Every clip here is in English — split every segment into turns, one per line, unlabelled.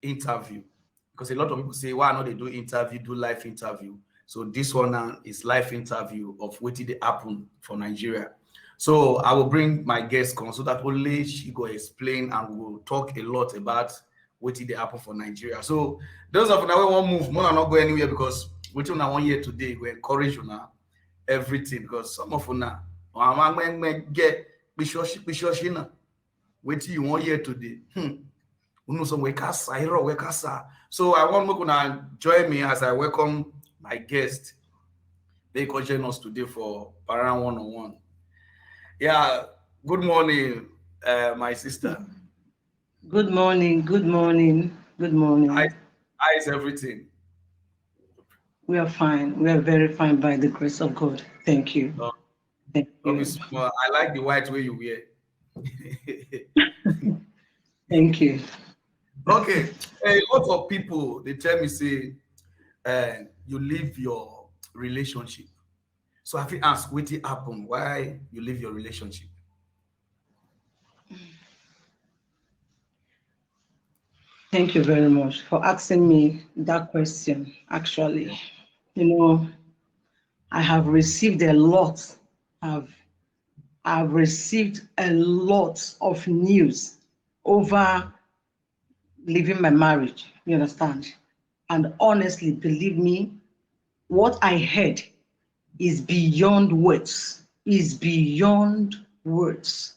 interview, because a lot of people say, why not they do interview, do live interview. So this one now is live interview of what did happen for Nigeria. So I will bring my guest on so that only she go explain and we'll talk a lot about what did happen for Nigeria. So those of now we won't move, more not go anywhere, because waiting on 1 year today, we encourage you now everything, because some of you now get bishoshina waiting you 1 year today. So I want to join me as I welcome my guest. They can join us today for Parent 101. Yeah, good morning, my sister.
Good morning, good morning, good morning.
How is everything?
We are fine. We are very fine by the grace of God. Thank you. Thank you.
I like the white way you wear.
Thank you.
Okay, a lot of people, they tell me, say, you leave your relationship. So have you asked what happened, why you leave your relationship?
Thank you very much for asking me that question. Actually, I have received a lot. I've received a lot of news over leaving my marriage. You understand? And honestly, believe me, what I heard is beyond words. Is beyond words.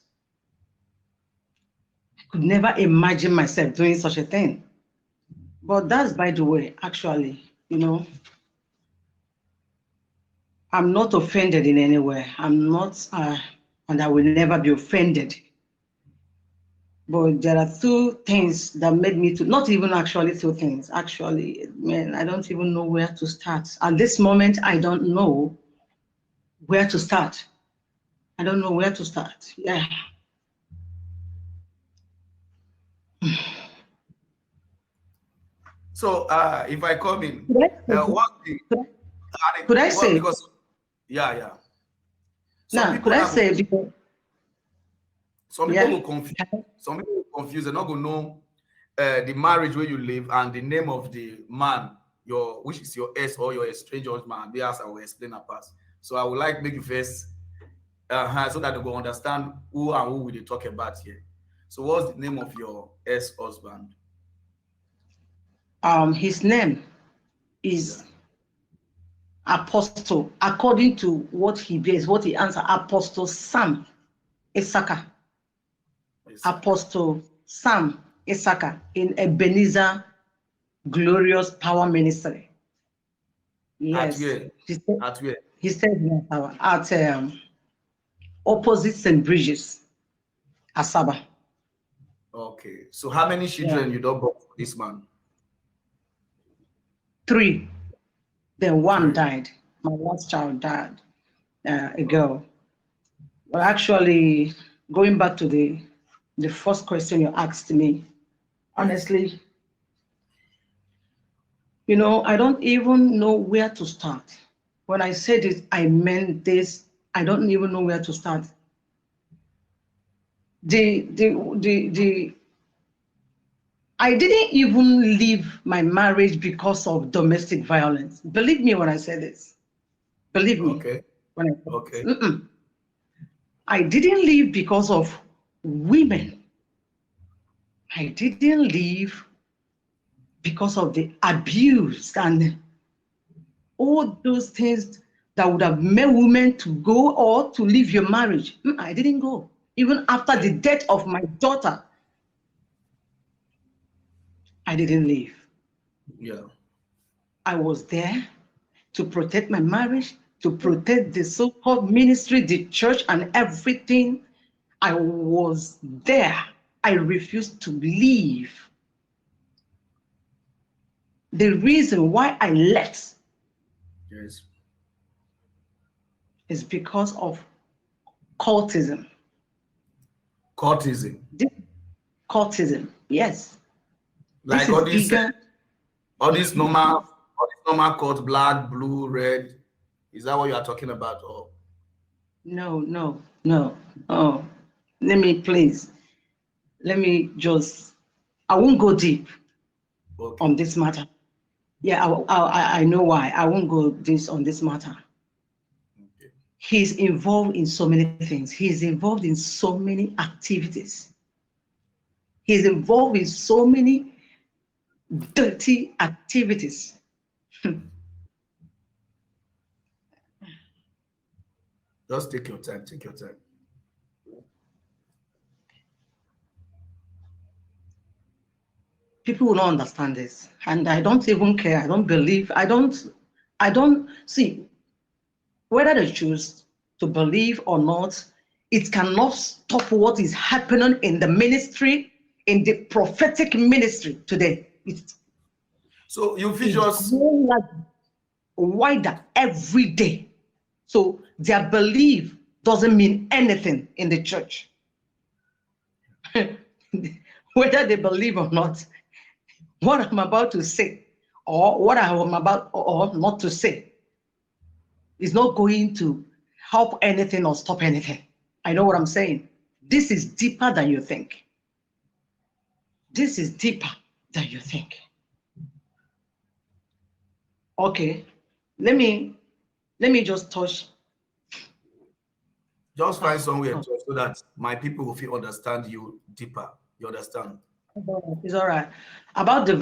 I could never imagine myself doing such a thing. But that's by the way, actually, I'm not offended in any way. I'm not, and I will never be offended. But there are two things that made me to, not even actually two things. Actually, man, I don't even know where to start. At this moment, I don't know where to start. I don't know where to start. Yeah.
So if I come in,
what thing? Could I say?
Because, yeah.
Could I say?
Because some people will confuse. Some people will confuse. They're not going to know the marriage where you live and the name of the man, which is your ex or your estranged husband. They ask, I will explain that part. So I would like to make you first, so that they will understand who and who we talk about here. So what's the name of your ex-husband?
His name is Apostle, according to what he bears, what he answers, Apostle Sam Isacha. Apostle Sam Isacha in Ebenezer Glorious Power Ministry. Yes.
At where?
He said at opposite St. Bridges, Asaba.
Okay. So how many children you don't born for this man?
3. Then 1 died. My last child died, a girl. Well, actually, going back to the first question you asked me, honestly, I don't even know where to start. When I said it, I meant this. I don't even know where to start. I didn't even leave my marriage because of domestic violence. Believe me when I say this. Believe me.
Okay.
When I say this. I didn't leave because of women. I didn't leave because of the abuse and all those things that would have made women to go or to leave your marriage. I didn't go. Even after the death of my daughter, I didn't leave.
Yeah.
I was there to protect my marriage, to protect the so-called ministry, the church, and everything. I was there. I refused to leave. The reason why I left is because of cultism.
Cultism?
Cultism, yes.
Like all these normal cult, black, blue, red. Is that what you are talking about? Or
no. Oh, let me just, I won't go deep. on this matter. Yeah, I know why. I won't go on this matter.
Okay.
He's involved in so many things. He's involved in so many activities. He's involved in so many dirty activities.
Just take your time. Take your time.
People will not understand this, and I don't even care. I don't believe. I don't see whether they choose to believe or not. It cannot stop what is happening in the ministry, in the prophetic ministry today.
So you feel just
wider every day. So their belief doesn't mean anything in the church. Whether they believe or not, what I'm about to say, or what I'm about or not to say, is not going to help anything or stop anything. I know what I'm saying. This is deeper than you think. This is deeper than you think. Okay, let me just touch.
Just find somewhere to so that my people will feel understand you deeper. You understand?
It's all right. About the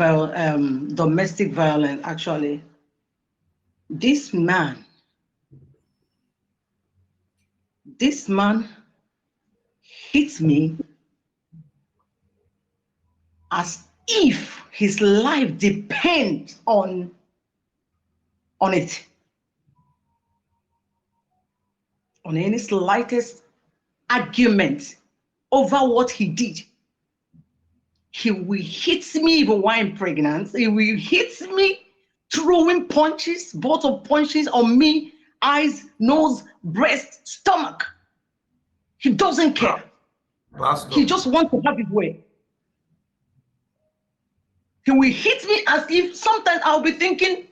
domestic violence, actually, this man hit me as if his life depends on it. On any slightest argument over what he did. He will hit me even while I'm pregnant. He will hit me throwing punches, both of punches on me, eyes, nose, breast, stomach. He doesn't care.
Pastor.
He just wants to have his way. He will hit me as if sometimes I'll be thinking,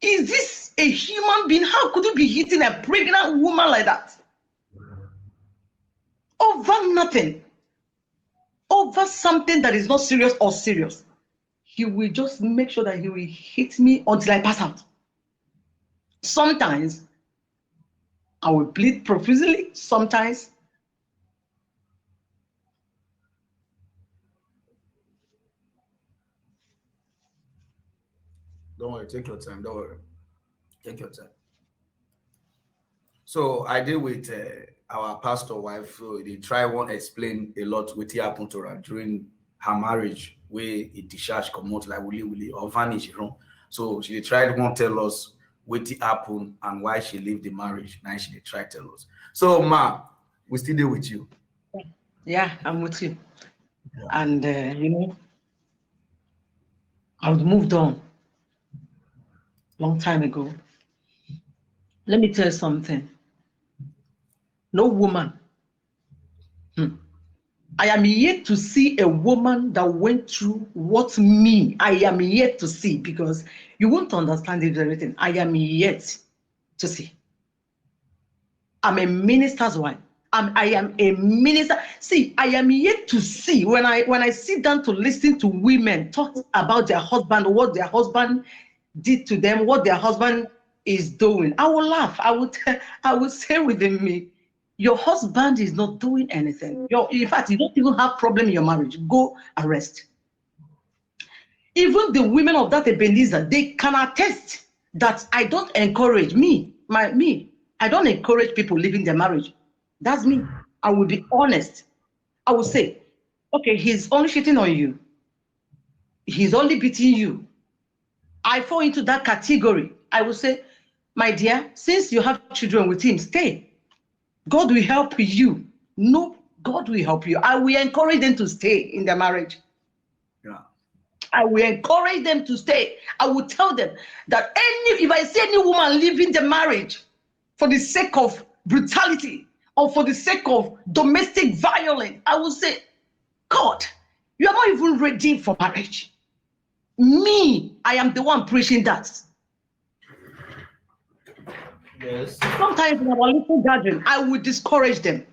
is this a human being? How could you be hitting a pregnant woman like that? Over nothing. Over something that is not serious or serious. He will just make sure that he will hit me until I pass out. Sometimes I will bleed profusely. Sometimes
don't worry, take your time. Don't worry. Take your time. So I deal with our pastor wife. So they try one explain a lot what happened to her during her marriage, where it discharge come out like willy or vanish, you know. So she tried one tell us what happened and why she left the marriage. Now she tried tell us. So ma, we still deal with you.
Yeah, I'm with you. Yeah. And you know, I was moved on long time ago. Let me tell you something. No woman. I am yet to see a woman that went through what me, I am yet to see, because you won't understand it everything. I am yet to see. I'm a minister's wife. I am a minister. See, I am yet to see when I sit down to listen to women talk about their husband, what their husband did to them, what their husband is doing. I will laugh. I would say within me, your husband is not doing anything. In fact, you don't even have problem in your marriage. Go and rest. Even the women of that Ebenezer, they can attest that I don't encourage I don't encourage people leaving their marriage. That's me. I will be honest. I will say, okay, he's only cheating on you. He's only beating you. I fall into that category. I will say, my dear, since you have children with him, stay. God will help you. No, God will help you. I will encourage them to stay in their marriage.
Yeah.
I will encourage them to stay. I will tell them that if I see any woman leaving the marriage for the sake of brutality or for the sake of domestic violence, I will say, God, you are not even ready for marriage. Me, I am the one preaching that.
Yes.
Sometimes in our little gathering, I will discourage them.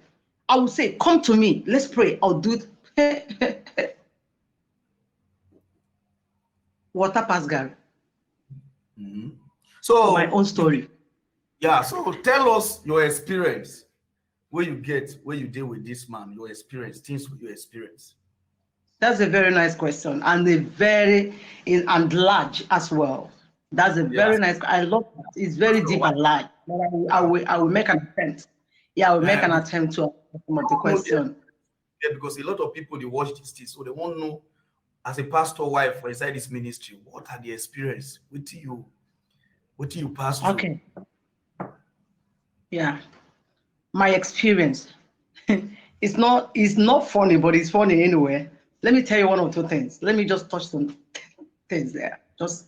I will say, come to me, let's pray. I'll do it. water pass Gary.
So
For my own story.
Yeah, so tell us your experience, where you deal with this man, your experience, things you experience.
That's a very nice question, and a very and large as well. That's a very nice. I love that. It's very deep and large. I will make an attempt. Yeah, I will make an attempt to answer some of the question.
Yeah, because a lot of people they watch this thing, so they want to know, as a pastor wife or inside this ministry, what are the experience? What do you pass through?
Okay. Yeah, my experience. it's not funny, but it's funny anyway. Let me tell you one or two things. Let me just touch some things there. Just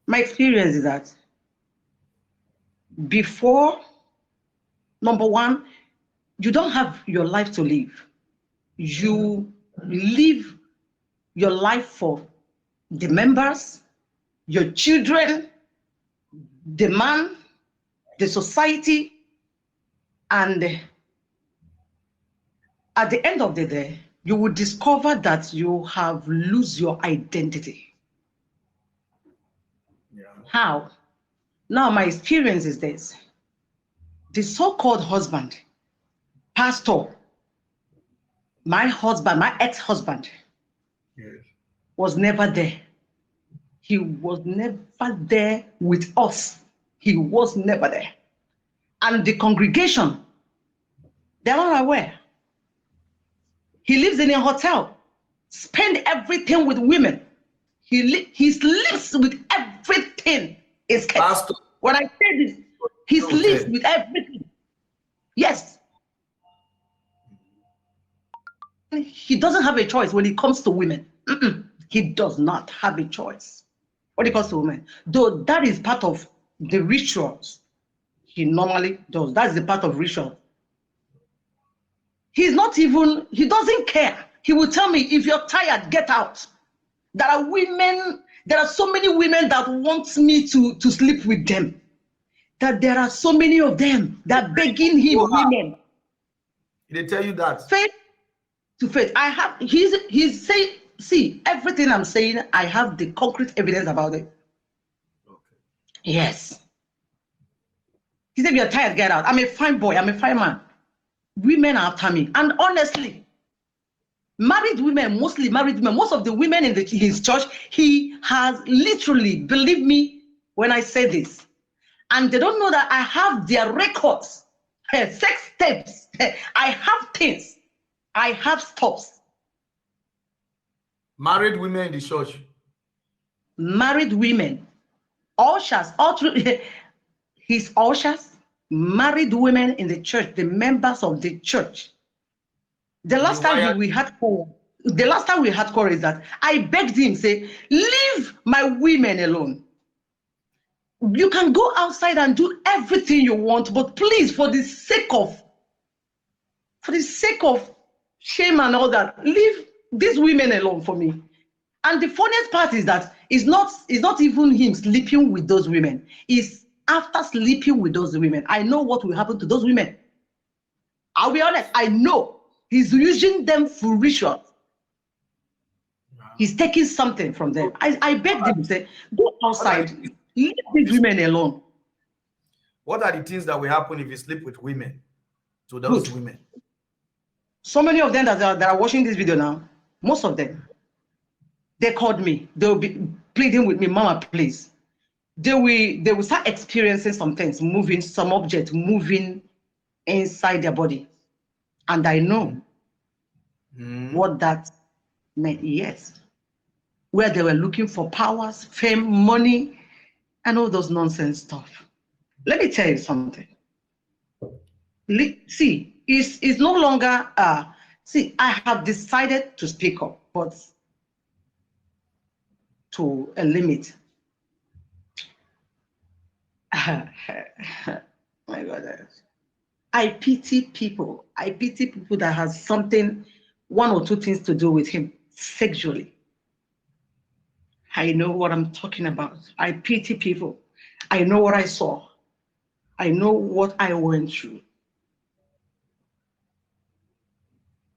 my experience is that before, number one, you don't have your life to live. You live your life for the members, your children, the man, the society, and at the end of the day, you will discover that you have lose your identity.
Yeah.
How? Now, my experience is this. The so-called husband, pastor, my husband, my ex-husband, was never there. He was never there with us. He was never there. And the congregation, they're not aware. He lives in a hotel, spend everything with women. He sleeps with everything. When I say this, he sleeps with everything. Yes. He doesn't have a choice when it comes to women. He does not have a choice when it comes to women. Though that is part of the rituals he normally does. That's the part of ritual. He doesn't care. He will tell me, if you're tired, get out. There are so many women that want me to sleep with them. That there are so many of them that begging him, women.
They tell you that.
Faith to faith. He's saying, see, everything I'm saying, I have the concrete evidence about it.
Okay.
Yes. He said, if you're tired, get out. I'm a fine boy. I'm a fine man. Women are after me. And honestly, married women, mostly married women, most of the women in his church, he has literally, believe me when I say this, and they don't know that I have their records, sex tapes, I have things, I have stops.
Married women in the church.
Married women, ushers, all through his ushers, married women in the church, the members of the church. The last time we had quarrel is that I begged him, say, leave my women alone. You can go outside and do everything you want, but please, for the sake of shame and all that, leave these women alone for me. And the funniest part is that it's not even him sleeping with those women. It's after sleeping with those women. I know what will happen to those women. I'll be honest, I know. He's using them for rituals. He's taking something from them. I begged him to say, go outside, leave these women alone.
What are the things that will happen if you sleep with women? To those women.
So many of them that are watching this video now, most of them, they called me. They'll be pleading with me, Mama, please. They will start experiencing some things, some objects moving inside their body. And I know what that meant, yes. Where they were looking for powers, fame, money, and all those nonsense stuff. Let me tell you something. See, it's no longer, see, I have decided to speak up, but to a limit. My God. I pity people. I pity people that has something, one or two things to do with him sexually. I know what I'm talking about. I pity people. I know what I saw. I know what I went through.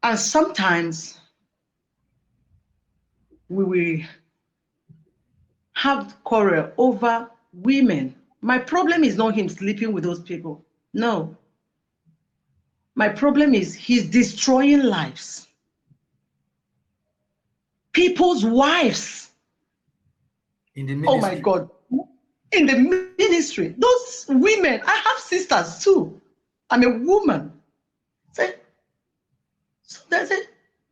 And sometimes we will have quarrel over women. My problem is not him sleeping with those people. No. My problem is he's destroying lives. People's wives.
In the ministry.
Oh my God. In the ministry. Those women, I have sisters too. I'm a woman. So that's it.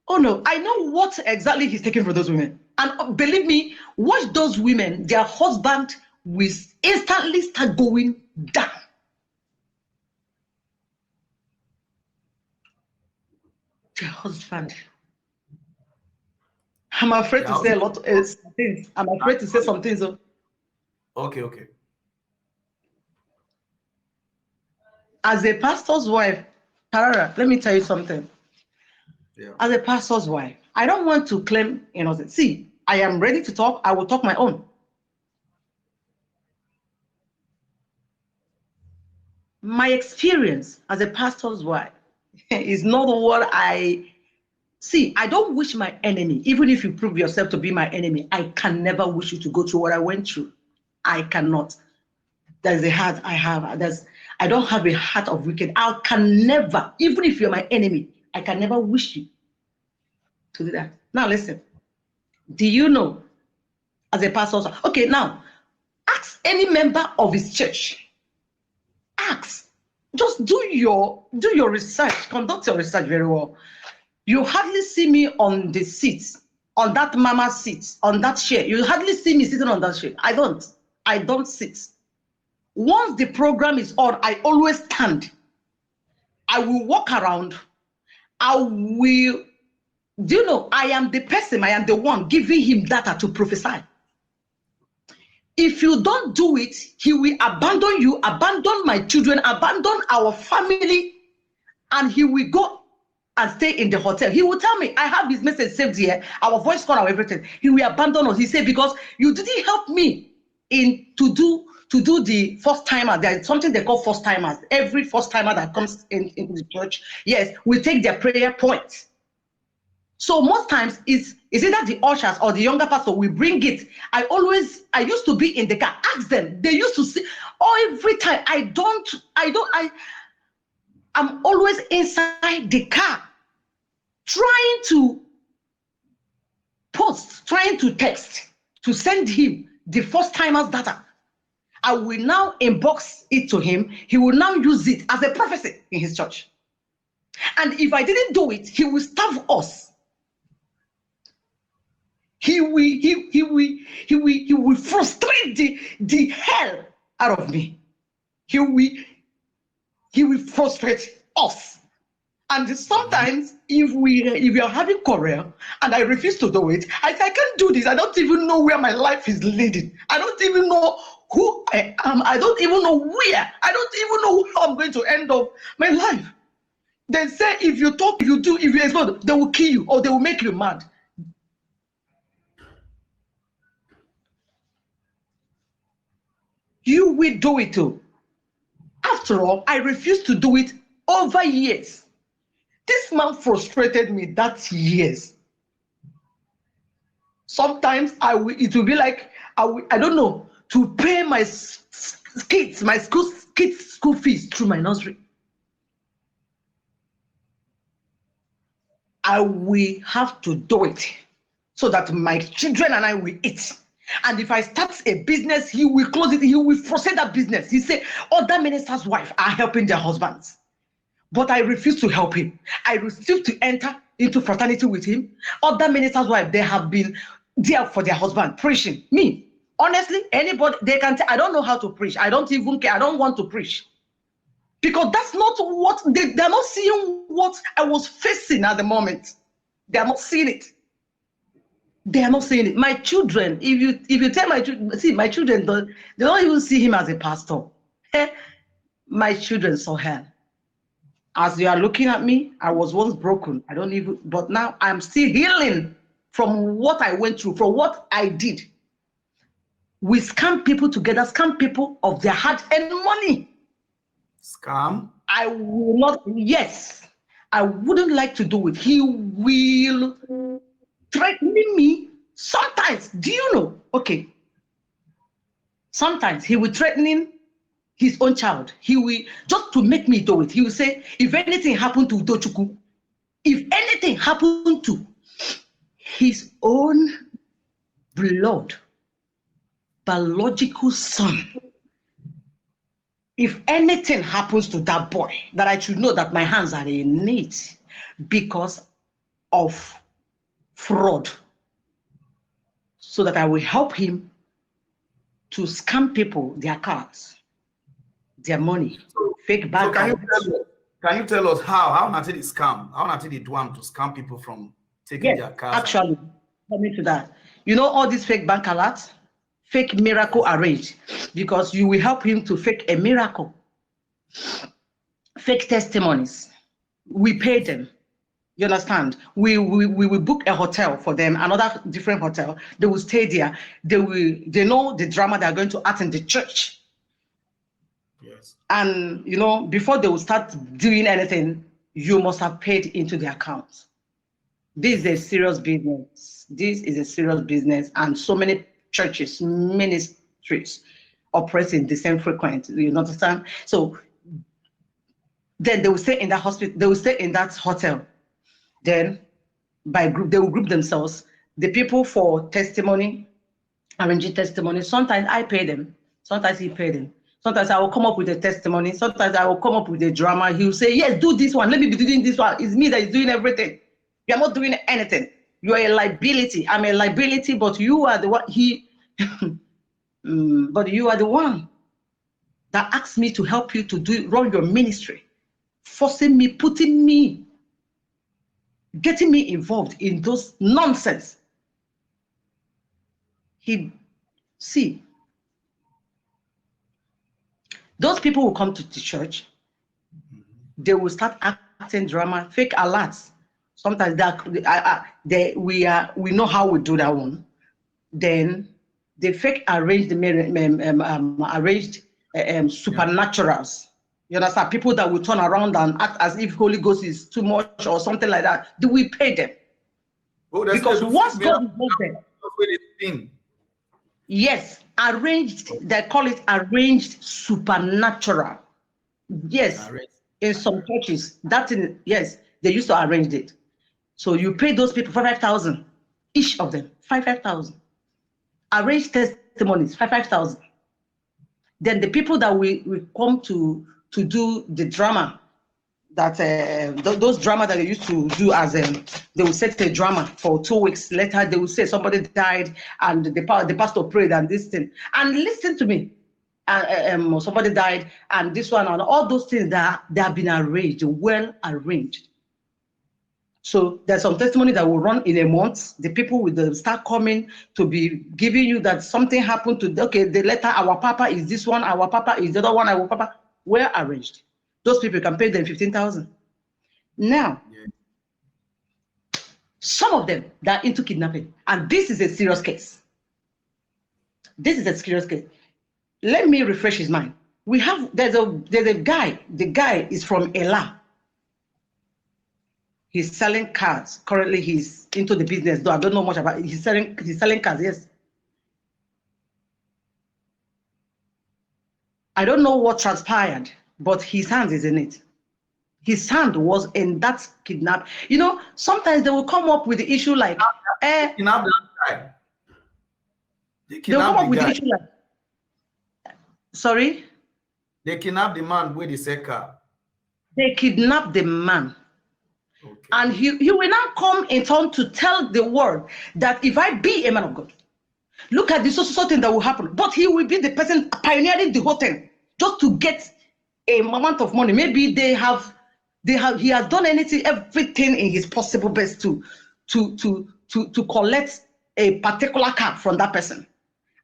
Oh no, I know what exactly he's taking from those women. And believe me, watch those women, their husband will instantly start going down. Their husband. I'm afraid to say a lot of things. I'm afraid to say some things.
Okay.
As a pastor's wife, Tarara, let me tell you something.
Yeah.
As a pastor's wife, I don't want to claim innocence. See, I am ready to talk. I will talk my own. My experience as a pastor's wife is not what I see. I don't wish my enemy, even if you prove yourself to be my enemy, I can never wish you to go through what I went through. I cannot. There's a heart I have. I don't have a heart of wicked. I can never, even if you're my enemy, I can never wish you to do that. Now listen, do you know, as a pastor, okay, now ask any member of his church. Ask. Just do your research. Conduct your research very well. You hardly see me on the seat, on that mama seat, on that chair. You hardly see me sitting on that chair. I don't sit. Once the program is on, I always stand. I will walk around. Do you know, I am the person, I am the one giving him data to prophesy. If you don't do it, he will abandon you, abandon my children, abandon our family, and he will go and stay in the hotel. He will tell me, I have his message saved here, our voice call, our everything. He will abandon us. He said, because you didn't help me to do the first timer. There's something they call first timers. Every first timer that comes in the church, yes, we take their prayer points. So most times it's either the ushers or the younger pastor will bring it. I used to be in the car. Ask them. They used to see. Oh, every time I'm always inside the car trying to post, trying to text, to send him the first timer's data. I will now inbox it to him. He will now use it as a prophecy in his church. And if I didn't do it, he will starve us. He will frustrate the hell out of me. He will frustrate us. And sometimes if we are having quarrel and I refuse to do it, I can't do this. I don't even know where my life is leading. I don't even know who I am. I don't even know where. I don't even know how I'm going to end up my life. They say if you talk, if you do, if you explode, they will kill you or they will make you mad. You will do it too. After all, I refused to do it over years. This man frustrated me that years. Sometimes it will be like, I don't know, to pay my kids, my kids' school fees through my nursery. I will have to do it so that my children and I will eat. And if I start a business, he will close it. He will frustrate that business. He say, other ministers' wives are helping their husbands. But I refuse to help him. I refuse to enter into fraternity with him. Other ministers' wives, they have been there for their husband, preaching. Me, honestly, anybody, they can I don't know how to preach. I don't even care. I don't want to preach. Because that's not what, they're not seeing what I was facing at the moment. They're not seeing it. They are not seeing it. My children, if you tell my children, see, my children, they don't even see him as a pastor. My children saw hell. As you are looking at me, I was once broken. But now I'm still healing from what I went through, from what I did. We scam people together, scam people of their hard-earned money.
Scam?
I will not, yes, I wouldn't like to do it. He will threatening me sometimes. Do you know? Okay, Sometimes he will threaten his own child. He will, just to make me do it, he will say, if anything happened to Udochukwu, if anything happened to his own blood, biological son, if anything happens to that boy, that I should know that my hands are in it because of fraud, so that I will help him to scam people, their cars, their money, fake bank accounts.
Can you tell us how Natty is scam? How Natty do to scam people from taking their cars?
Actually, coming to that, you know all these fake bank alerts, fake miracle arranged, because you will help him to fake a miracle. Fake testimonies, we pay them. You understand? We will book a hotel for them, another different hotel. They will stay there. They know the drama they are going to act in the church.
Yes.
And you know, before they will start doing anything, you must have paid into the account. This is a serious business. This is a serious business, and so many churches, ministries operate in the same frequency. You understand? So then they will stay in that hospital. They will stay in that hotel. Then by group, they will group themselves. The people for testimony, arranging testimony. Sometimes I pay them. Sometimes he pay them. Sometimes I will come up with a testimony. Sometimes I will come up with a drama. He will say, yes, do this one. Let me be doing this one. It's me that is doing everything. You are not doing anything. You are a liability. I'm a liability, but you are the one. But you are the one that asked me to help you to run your ministry, forcing me, putting me, getting me involved in those nonsense. Those people will come to the church. They will start acting drama, fake alerts. Sometimes we know how we do that one. Then they fake arranged supernaturals. You understand? People that will turn around and act as if Holy Ghost is too much or something like that. Do we pay them?
Oh,
because once God is not
there.
Yes, arranged. They call it arranged supernatural. Yes, in some churches, yes, they used to arrange it. So you pay those people 5,000, each of them 5,000. Arranged testimonies 5,000. Then the people that we come to do the drama, that those drama that they used to do as they will set a drama for 2 weeks later, they will say somebody died and the pastor prayed and this thing. And listen to me, somebody died and this one and all those things that they have been arranged, well arranged. So there's some testimony that will run in a month. The people will start coming to be giving you that something happened to, the letter, our papa is this one, our papa is the other one, our papa, well arranged. Those people can pay them 15,000. Now, some of them that are into kidnapping, and this is a serious case. This is a serious case. Let me refresh his mind. There's a guy. The guy is from Ela. He's selling cars. Currently, he's into the business, though I don't know much about it. He's selling cars, yes. I don't know what transpired, but his hand is in it. His hand was in that kidnap. You know, sometimes they will come up with the issue like,
They kidnapped that guy.
They'll come up with the issue like, sorry?
They kidnapped the man with the second. They
kidnapped the man. Okay. And he will now come in turn to tell the world that if I be a man of God, look at the so thing that will happen. But he will be the person pioneering the whole thing just to get a amount of money. Maybe he has done everything in his possible best to collect a particular car from that person.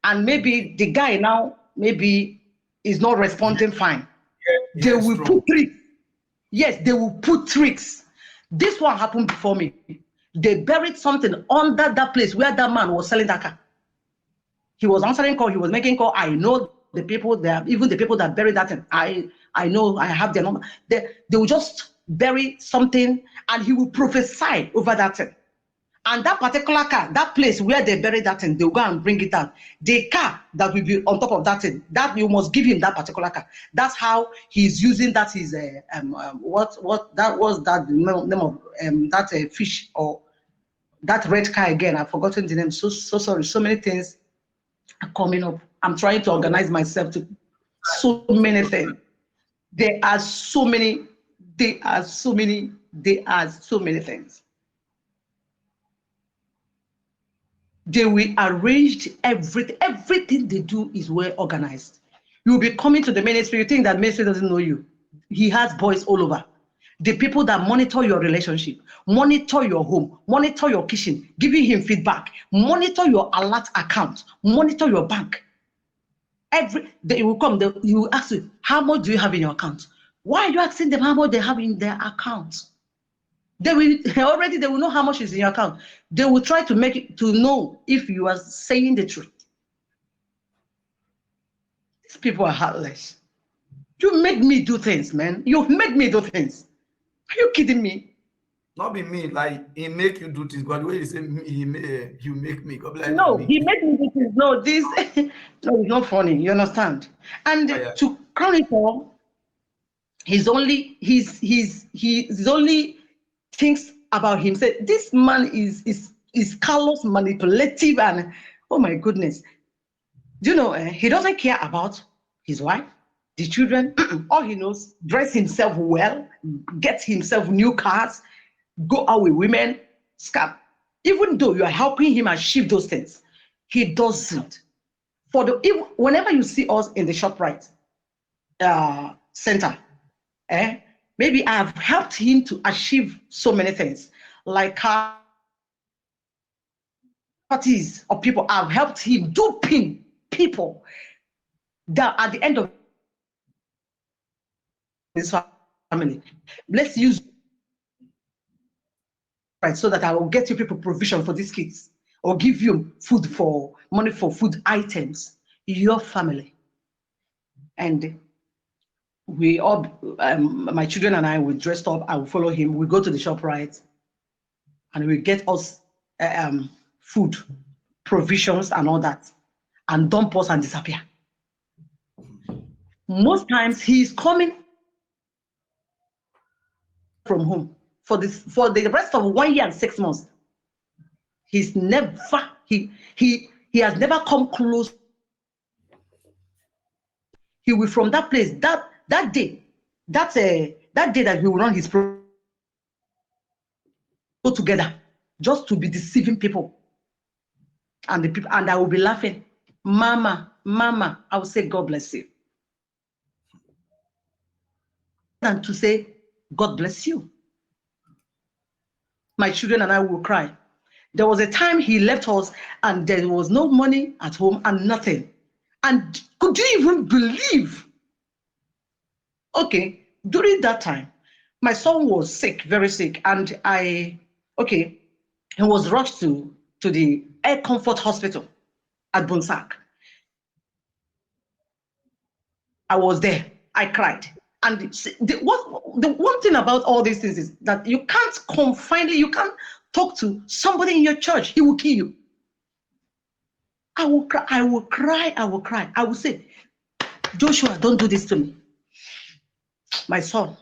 And maybe the guy now is not responding fine. They will put tricks. Yes, they will put tricks. This one happened before me. They buried something under that place where that man was selling that car. He was answering call, he was making call. I know the people there, even the people that buried that thing. I know, I have their number. They will just bury something and he will prophesy over that thing. And that particular car, that place where they bury that thing, they'll go and bring it out. The car that will be on top of that thing, that you must give him that particular car. That's how he's using that. Is what that was that name of that fish or that red car again. I've forgotten the name. So sorry. So many things are coming up. I'm trying to organize myself to so many things. There are so many. There are so many. There are so many things. They will arrange everything. Everything they do is well organized. You'll be coming to the ministry. You think that ministry doesn't know you. He has boys all over. The people that monitor your relationship, monitor your home, monitor your kitchen, giving him feedback, monitor your alert account, monitor your bank. They will come, you will ask you, how much do you have in your account? Why are you asking them how much they have in their account? They will know how much is in your account. They will try to make it to know if you are saying the truth. These people are heartless. You made me do things, man. You made me do things. Are you kidding me?
Not be me, like he make you do things, but the way you say you make me.
No, he made me do things. No, this no, it's not funny. You understand? And to crown it all, he's only thinks about himself. This man is callous, manipulative, and oh my goodness. Do you know, he doesn't care about his wife, the children. All he knows, dress himself well, get himself new cars, go out with women, scam. Even though you are helping him achieve those things, he doesn't. Whenever you see us in the ShopRite center, maybe I've helped him to achieve so many things, like parties of people. I've helped him duping people that at the end of his family. Let's use right so that I will get you people provision for these kids or give you money for food items, your family. And we all, my children and I, we dressed up. I will follow him. We go to the ShopRite, and we get us food, provisions, and all that, and dump us and disappear. Most times he's coming from home for the rest of 1 year and 6 months. He has never come close. He will from that place that day that he will run his program go together just to be deceiving people, and the people, and I will be laughing, mama, I will say God bless you, and to say God bless you. My children and I will cry. There was a time he left us and there was no money at home and nothing. And could you even believe? Okay, during that time, my son was sick, very sick, and he was rushed to the Air Comfort Hospital at Bonsac. I was there. I cried. And the one thing about all these things is that you can't you can't talk to somebody in your church. He will kill you. I will cry. I will say, Joshua, don't do this to me. My son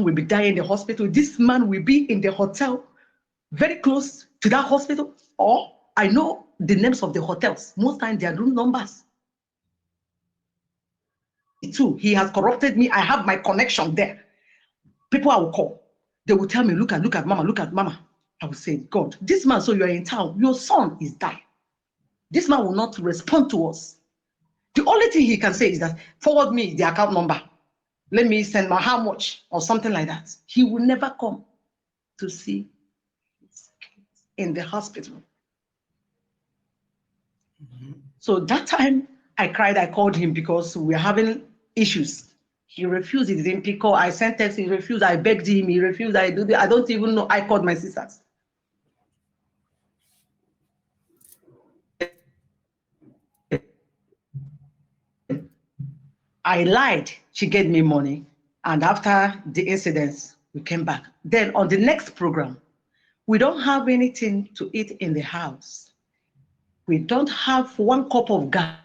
will be dying in the hospital. This man will be in the hotel very close to that hospital. Or I know the names of the hotels. Most times their room numbers. Too, he has corrupted me. I have my connection there. People I will call. They will tell me, look at mama. I will say, God, this man, so you are in town. Your son is dying. This man will not respond to us. The only thing he can say is that forward me the account number. Let me send my how much or something like that. He will never come to see his kids in the hospital. Mm-hmm. So that time I cried, I called him because we were having issues. He refused, he didn't pick up. I sent text, he refused, I begged him, he refused, I don't even know. I called my sisters. I lied, she gave me money. And after the incidents, We came back. Then on the next program, we don't have anything to eat in the house. We don't have 1 cup of gas,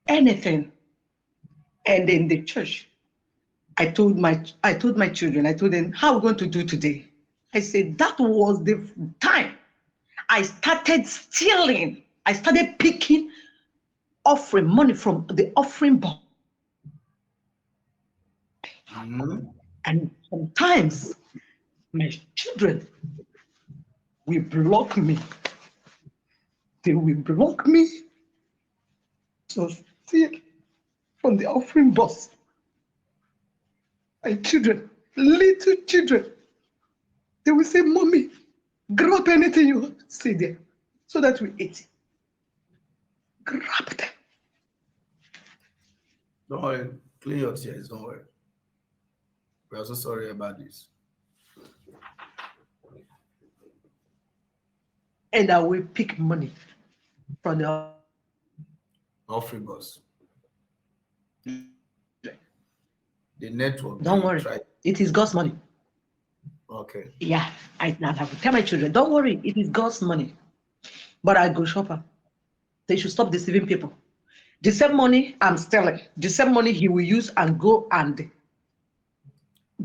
anything. And in the church, I told my children, I told them, how are we going to do today? I said, that was the time I started stealing. I started picking offering money from the offering box. And sometimes my children will block me. They will block me to steal from the offering box. My children, little children, they will say, Mommy, grab anything you see there so that we eat. Grab them.
Don't worry, clean your tears, don't worry. We are so sorry about this.
And I will pick money from the
offering box. The network.
Don't worry. It is God's money.
Okay.
Yeah, I will tell my children, don't worry, it is God's money. But I go shopper. They should stop deceiving people. The same money I'm stealing, the same money he will use and go and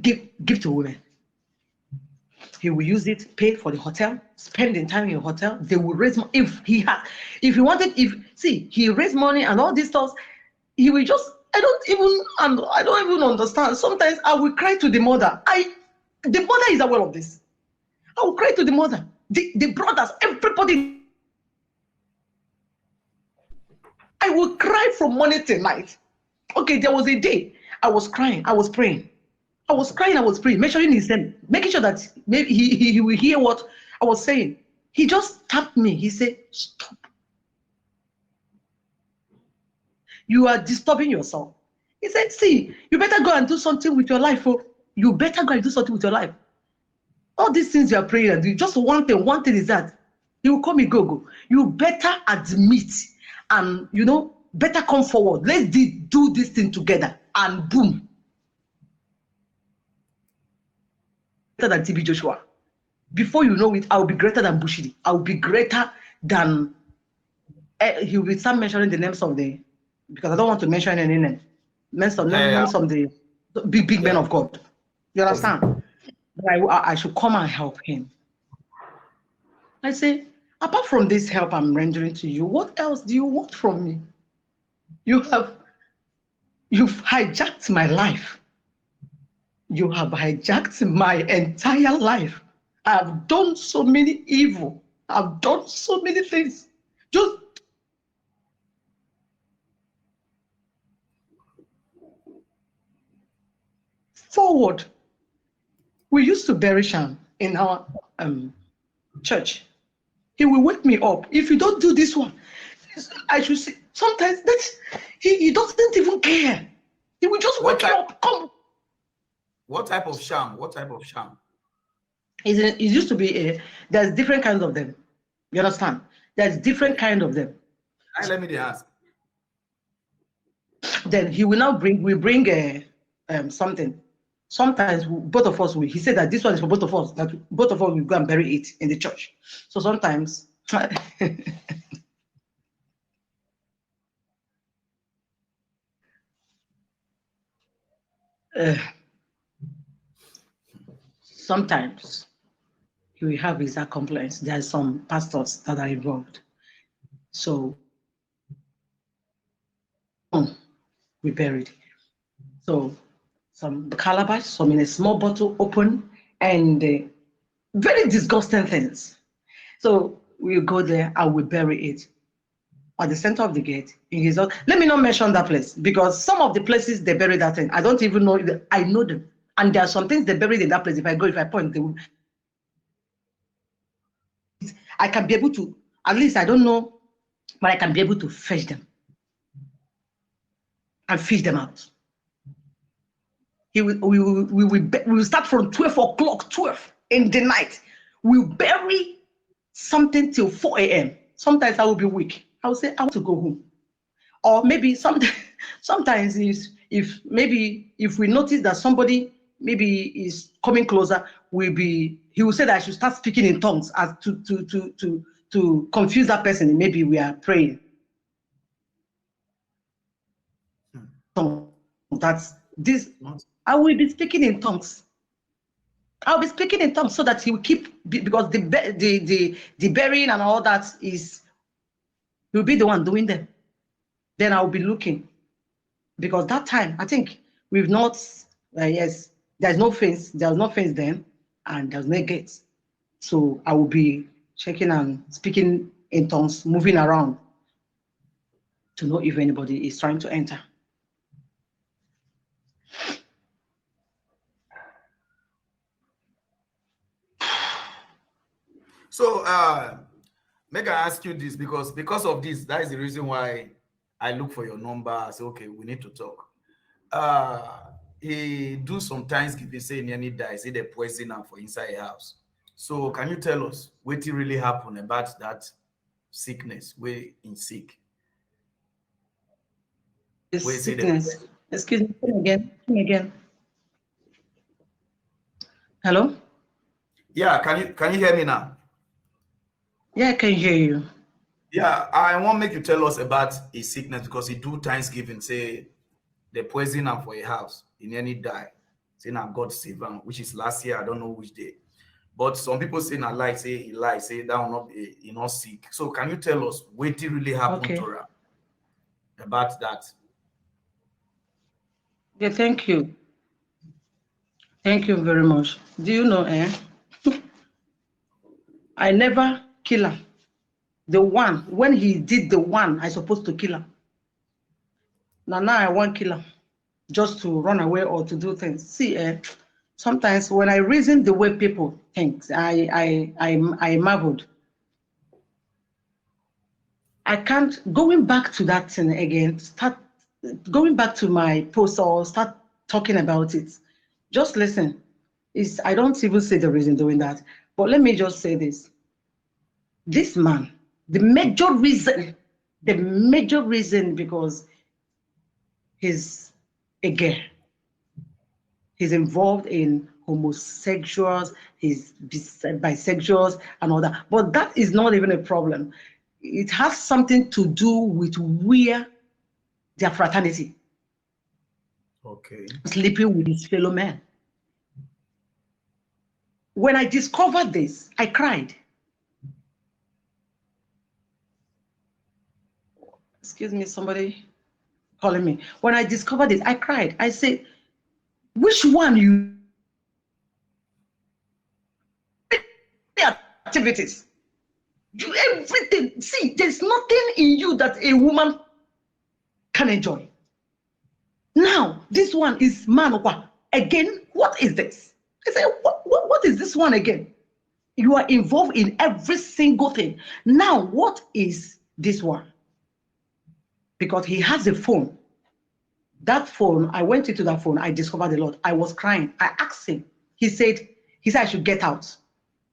give to women. He will use it, pay for the hotel, spending time in the hotel. They will raise money. He raised money and all these stuff, he will just, I don't even understand. Sometimes I will cry to the mother. The mother is aware of this. I will cry to the mother, the brothers, everybody. I will cry from morning till night. Okay, there was a day I was crying, I was praying. I was crying, I was praying, measuring his name, making sure that maybe he will hear what I was saying. He just tapped me. He said, stop. You are disturbing yourself. He said, see, you better go and do something with your life. Oh. You better go and do something with your life. All these things you are praying and do, just one thing is that he will call me go. You better admit and, better come forward. Let's do this thing together. And boom. Better than TB Joshua. Before you know it, I'll be greater than Bushiri. I'll be greater than, he will start mentioning the names of the, because I don't want to mention any name. Names of the big men of God. You understand? I should come and help him. I say, apart from this help I'm rendering to you, what else do you want from me? You've hijacked my life. You have hijacked my entire life. I've done so many evil. I've done so many things. Just forward. We used to bury Sham in our church. He will wake me up. If you don't do this one, I should say, sometimes he doesn't even care. He will just wake you up. Come.
What type of sham?
It used to be there's different kinds of them. You understand? There's different kind of them.
Let me ask.
Then he will now bring something. Sometimes both of us will. He said that this one is for both of us. That both of us will go and bury it in the church. So sometimes. Sometimes he will have his complaints. There are some pastors that are involved. So we buried. So some calabash, some in a small bottle open, and very disgusting things. So we'll go there and we bury it at the center of the gate. In his own. Let me not mention that place, because some of the places they bury that thing, I don't even know. I know them. And there are some things they buried in that place. If I point, I can be able to, at least I don't know, but I can be able to fetch them and fish them out. We will start from 12 in the night. We'll bury something till 4 a.m. Sometimes I will be weak. I will say, I want to go home. Or maybe sometimes if we notice that somebody maybe is coming closer, he will say that I should start speaking in tongues as to confuse that person. Maybe we are praying. That's this. I will be speaking in tongues. I'll be speaking in tongues so that he will keep, because the burying and all that is, he'll be the one doing them. Then I'll be looking, because that time I think we've not. Yes, there's no fence. There's no fence then, and there's no gates. So I will be checking and speaking in tongues, moving around to know if anybody is trying to enter.
So, make I ask you this, because of this, that is the reason why I look for your number. I say, okay, we need to talk. He do sometimes give you say nearly die, say the poison for inside a house. So can you tell us what really happened about that sickness where in sick?
This sickness. Excuse me, come again. Hello?
Yeah, can you hear me now?
Yeah, I can hear you.
Yeah, I want to make you tell us about his sickness, because he do Thanksgiving, say the poison for a house, he nearly die. Say now God save him, which is last year, I don't know which day. But some people say not lie, say he lie, say that will not be, he not sick. So can you tell us what really happened to her about that?
Yeah, thank you. Thank you very much. Do you know, I never kill her. The one, when he did the one, I supposed to kill her. Now I won't kill her just to run away or to do things. See, sometimes when I reason the way people think, I marveled. I can't, going back to that thing again, start going back to my post or start talking about it. Just listen. I don't even say the reason doing that, but let me just say this. This man, the major reason because he's a gay. He's involved in homosexuals, he's bisexuals and all that. But that is not even a problem. It has something to do with where their fraternity.
Okay.
Sleeping with his fellow men. When I discovered this, I cried. Excuse me, somebody calling me. When I discovered it, I cried. I said, which one you activities? You everything. See, there's nothing in you that a woman can enjoy. Now, this one is man. Again, what is this? I said, what is this one again? You are involved in every single thing. Now, what is this one? Because he has a phone. That phone, I went into that phone, I discovered a lot. I was crying. I asked him. He said I should get out.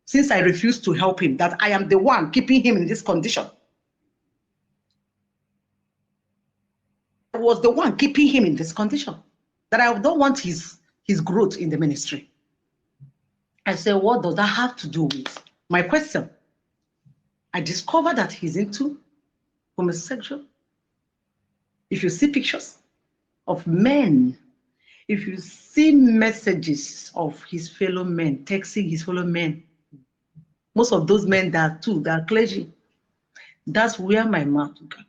Since I refused to help him, that I am the one keeping him in this condition. I was the one keeping him in this condition. That I don't want his growth in the ministry. I said, what does that have to do with my question? I discovered that he's into homosexual. If you see pictures of men, if you see messages of his fellow men, texting his fellow men, most of those men that are clergy, that's where my mouth got.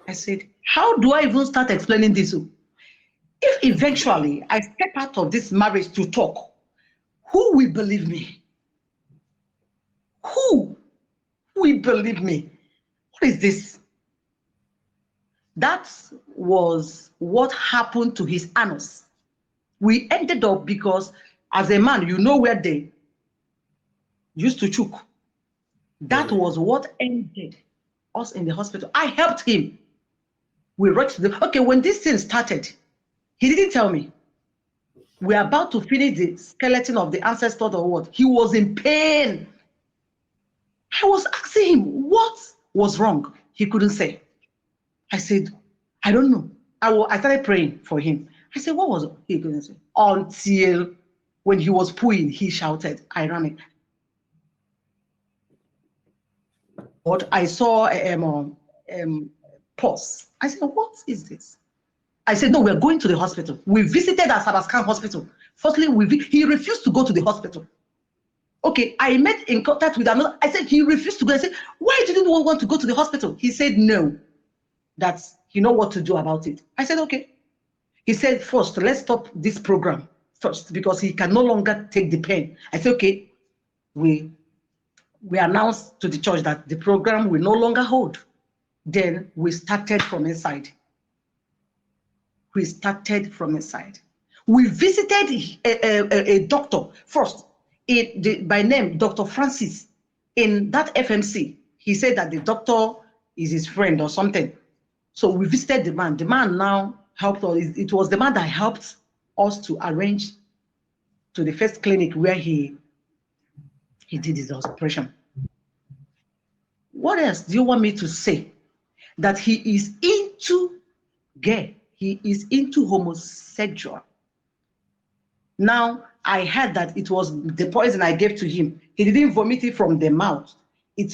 I said, how do I even start explaining this? If eventually I step out of this marriage to talk, who will believe me? Who will believe me? What is this? That was what happened to his anus. We ended up, because as a man, you know where they used to choke. That was what ended us in the hospital. I helped him. We rushed when this thing started, he didn't tell me. We're about to finish the skeleton of the ancestor or what. He was in pain. I was asking him what was wrong. He couldn't say. I said, I don't know. I started praying for him. I said, what was it? He couldn't say. Until When he was pooing, he shouted, ironic. But I saw pause. I said, what is this? I said, no, we're going to the hospital. We visited Asabaskan hospital. Firstly, he refused to go to the hospital. Okay, I met in contact with another. I said, he refused to go. I said, why didn't you want to go to the hospital? He said, no, that's, you know what to do about it. I said, okay. He said, first, let's stop this program first because he can no longer take the pain. I said, okay, we announced to the church that the program will no longer hold. Then we started from inside. We started from inside. We visited a doctor first, by name Dr. Francis, in that FMC. He said that the doctor is his friend or something. So we visited the man. The man now helped us. It was the man that helped us to arrange to the first clinic where he did his operation. What else do you want me to say? That he is into gay. He is into homosexual. Now, I heard that it was the poison I gave to him. He didn't vomit it from the mouth. It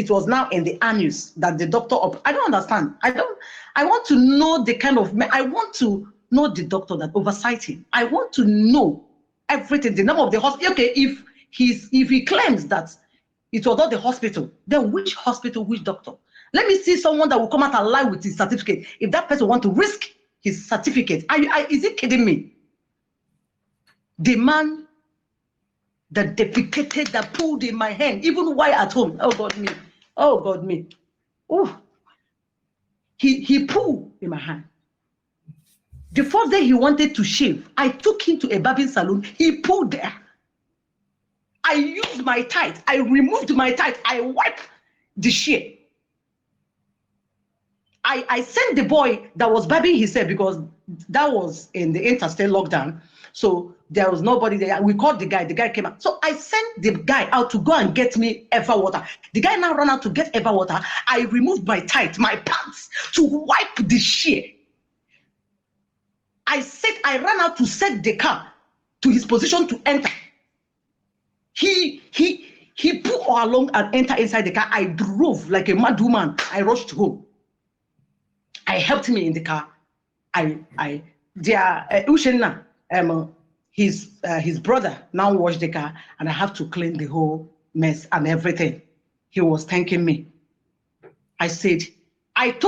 was now in the anus that the doctor, I don't understand. I want to know the kind of, I want to know the doctor that oversight him. I want to know everything, the name of the hospital. Okay, if he claims that it was not the hospital, then which hospital, which doctor? Let me see someone that will come out and lie with his certificate. If that person wants to risk his certificate, is he kidding me? The man that defecated, that pulled in my hand, even while at home. Oh God me. Oh God me. Oh. He pulled in my hand. The first day he wanted to shave, I took him to a barbing salon. He pulled there. I used my tithe. I removed my tithe. I wiped the shit. I sent the boy that was barbing himself because that was in the interstate lockdown. So there was nobody there. We called the guy. The guy came out. So I sent the guy out to go and get me Eva water. The guy now ran out to get Eva water. I removed my tithe, my pants, to wipe the shit. I ran out to set the car to his position to enter. He pulled all along and entered inside the car. I drove like a mad woman. I rushed home. I helped him in the car. His brother now washed the car, and I have to clean the whole mess and everything. He was thanking me. I said, I told